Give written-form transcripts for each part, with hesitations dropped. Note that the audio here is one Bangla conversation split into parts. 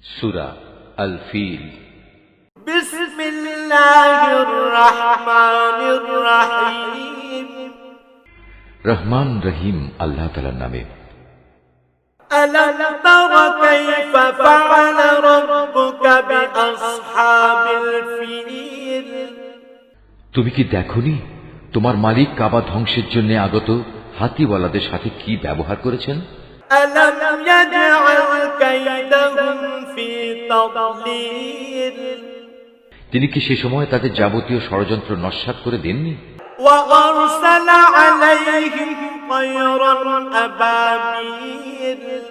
সূরা আল ফিল। বিসমিল্লাহির রহমানির রহিম। রহমান রহিম আল্লাহ তাআলার নামে। আলাম তারা কাইফা ফাআলা রাব্বুকা বিআসহাবিল ফিল। তুমি কি দেখনি তোমার মালিক কাবা ধ্বংসের জন্য আগত হাতিওয়ালাদের সাথে কি ব্যবহার করেছেন? আলাম ইয়াজআল কাইদাহুম ফি তাদলিল। তিনি কি সে সময় তাদের যাবতীয় ষড়যন্ত্র নস্যাৎ করে দেননি? ওয়া আরসালা আলাইহিম তায়রান আবাবিল।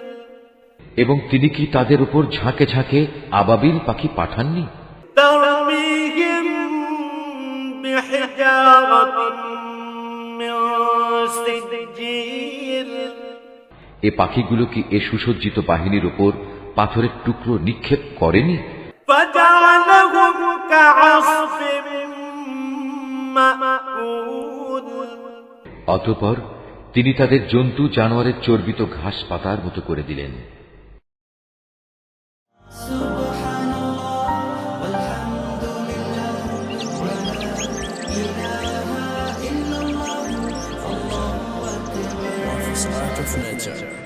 এবং তিনি কি তাদের উপর ঝাঁকে ঝাঁকে আবাবিল পাখি পাঠাননি? তারমিহিম বিহিজারাতিন মিন সিজজিল। এ পাখিগুলো কি এ সুসজ্জিত বাহিনীর উপর পাথরের টুকরো নিক্ষেপ করেনি? ফাজালাহুম কাআসফিন মাকুল। অতঃপর তিনি তাদের জন্তু জানোয়ারের চর্বিত ঘাস পাতার মতো করে দিলেন। Art of nature.